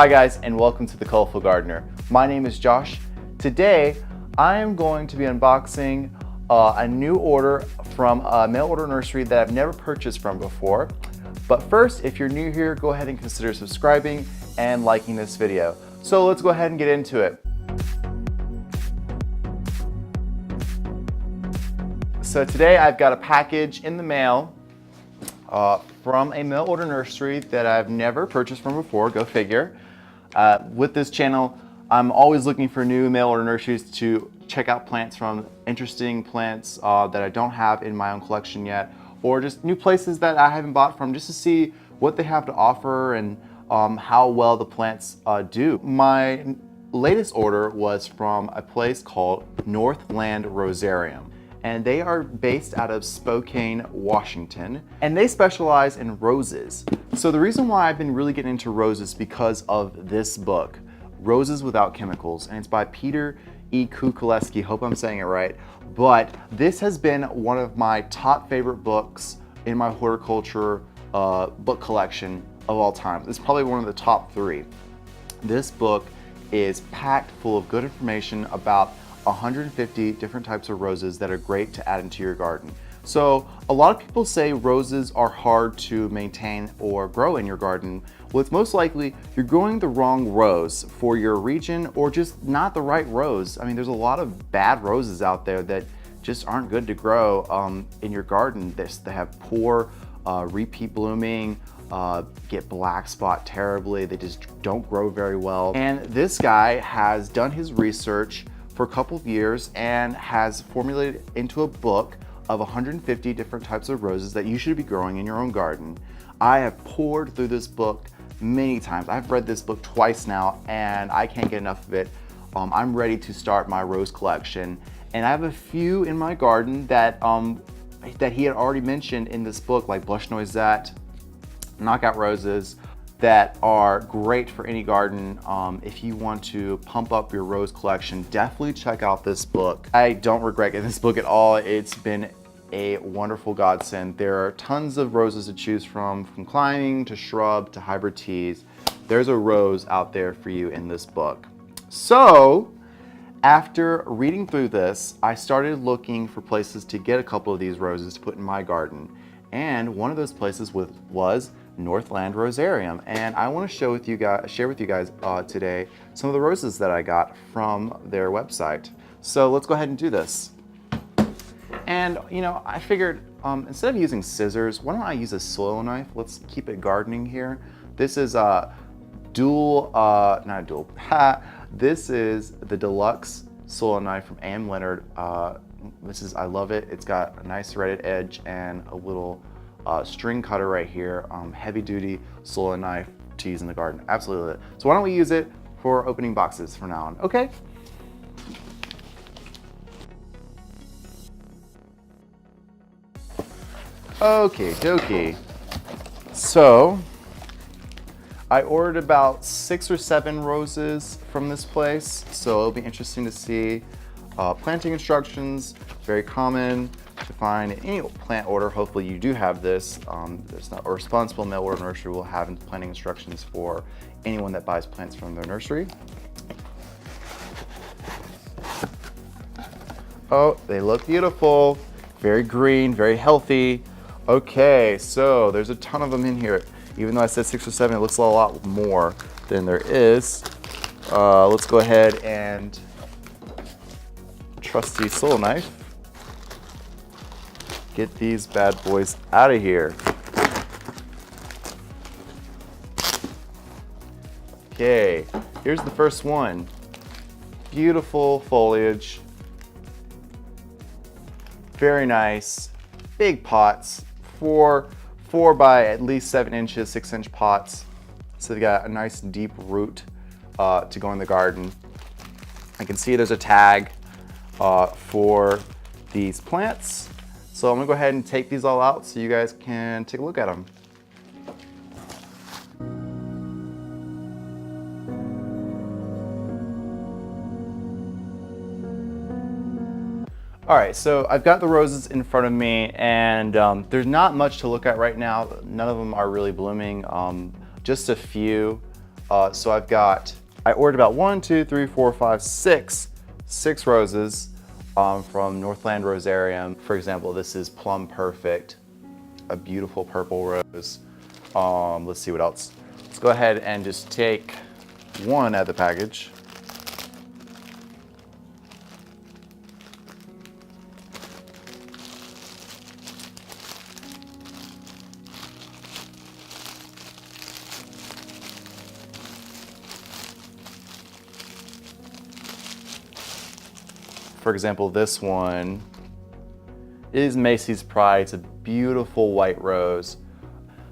Hi guys, and welcome to The Colorful Gardener. My name is Josh. Today, I am going to be unboxing a new order from a mail order nursery that I've never purchased from before. But first, if you're new here, go ahead and consider subscribing and liking this video. So let's go ahead and get into it. So today I've got a package in the mail from a mail order nursery that I've never purchased from before, go figure. With this channel, I'm always looking for new mail order nurseries to check out plants from, interesting plants that I don't have in my own collection yet, or just new places that I haven't bought from, just to see what they have to offer and how well the plants do. My latest order was from a place called Northland Rosarium, and they are based out of Spokane, Washington, and they specialize in roses. So the reason why I've been really getting into roses is because of this book, Roses Without Chemicals, and it's by Peter E. Kukielski, hope I'm saying it right. But this has been one of my top favorite books in my horticulture book collection of all time. It's probably one of the top 3. This book is packed full of good information about 150 different types of roses that are great to add into your garden. So a lot of people say roses are hard to maintain or grow in your garden. Well, it's most likely you're growing the wrong rose for your region, or just not the right rose. I mean, there's a lot of bad roses out there that just aren't good to grow in your garden. They have poor repeat blooming, get black spot terribly. They just don't grow very well. And this guy has done his research for a couple of years and has formulated into a book of 150 different types of roses that you should be growing in your own garden. I have poured through this book many times. I've read this book twice now and I can't get enough of it. I'm ready to start my rose collection, and I have a few in my garden that that he had already mentioned in this book, like blush noisette, knockout roses, that are great for any garden. If you want to pump up your rose collection, definitely check out this book. I don't regret getting this book at all. It's been a wonderful godsend. There are tons of roses to choose from climbing to shrub to hybrid teas. There's a rose out there for you in this book. So after reading through this, I started looking for places to get a couple of these roses to put in my garden. And one of those places was Northland Rosarium, and I want to share with you guys today some of the roses that I got from their website. So let's go ahead and do this. And you know, I figured instead of using scissors, why don't I use a soil knife? Let's keep it gardening here. This is a this is the deluxe soil knife from A.M. Leonard. I love it. It's got a nice threaded edge and a little string cutter right here, heavy duty soil knife to use in the garden. Absolutely love it. So why don't we use it for opening boxes from now on, okay? Okay, dokie. So I ordered about 6 or 7 roses from this place, so it'll be interesting to see. Planting instructions, very common to find in any plant order. Hopefully you do have this. There's not a responsible mail order nursery will have planting instructions for anyone that buys plants from their nursery. Oh, they look beautiful. Very green, very healthy. Okay, so there's a ton of them in here. Even though I said 6 or 7, it looks a lot more than there is. Let's go ahead and trusty soil knife. Get these bad boys out of here. Okay, here's the first one. Beautiful foliage. Very nice. Big pots. 4 by at least 7 inches, 6-inch pots. So they got a nice deep root to go in the garden. I can see there's a tag for these plants. So I'm gonna go ahead and take these all out so you guys can take a look at them. All right, so I've got the roses in front of me, and there's not much to look at right now. None of them are really blooming. Just a few I ordered about 1, 2, 3, 4, 5, 6 roses from Northland Rosarium. For example, this is Plum Perfect, a beautiful purple rose. Let's see what else. Let's go ahead and just take one out of the package. For example, this one is Macy's Pride. It's a beautiful white rose.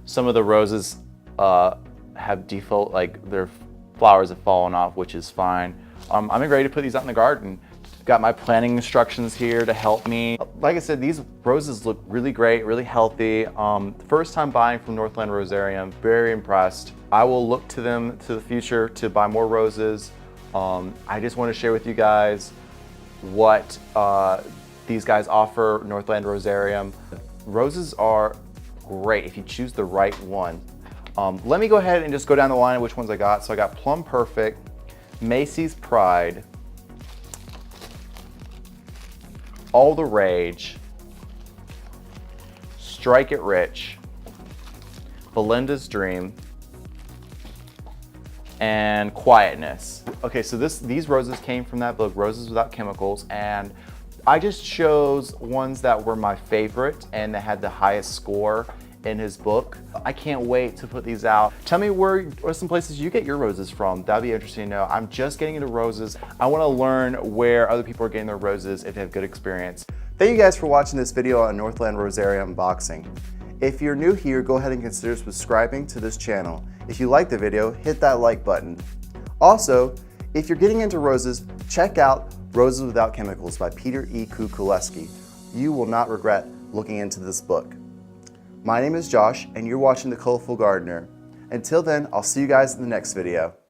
Some of the roses have default, like their flowers have fallen off, which is fine. I'm ready to put these out in the garden. Got my planting instructions here to help me. Like I said, these roses look really great, really healthy. First time buying from Northland Rosarium, very impressed. I will look to them to the future to buy more roses. I just want to share with you guys what these guys offer, Northland Rosarium. Roses are great if you choose the right one. Let me go ahead and just go down the line of which ones I got. So I got Plum Perfect, Macy's Pride, All the Rage, Strike It Rich, Belinda's Dream, and Quietness. Okay, so these roses came from that book, Roses Without Chemicals, and I just chose ones that were my favorite and that had the highest score in his book. I can't wait to put these out. Tell me where are some places you get your roses from. That'd be interesting to know. I'm just getting into roses. I want to learn where other people are getting their roses if they have good experience. Thank you guys for watching this video on Northland Rosarium unboxing. If you're new here, go ahead and consider subscribing to this channel. If you like the video, hit that like button. Also, if you're getting into roses, check out Roses Without Chemicals by Peter E. Kukielski. You will not regret looking into this book. My name is Josh, and you're watching The Colorful Gardener. Until then, I'll see you guys in the next video.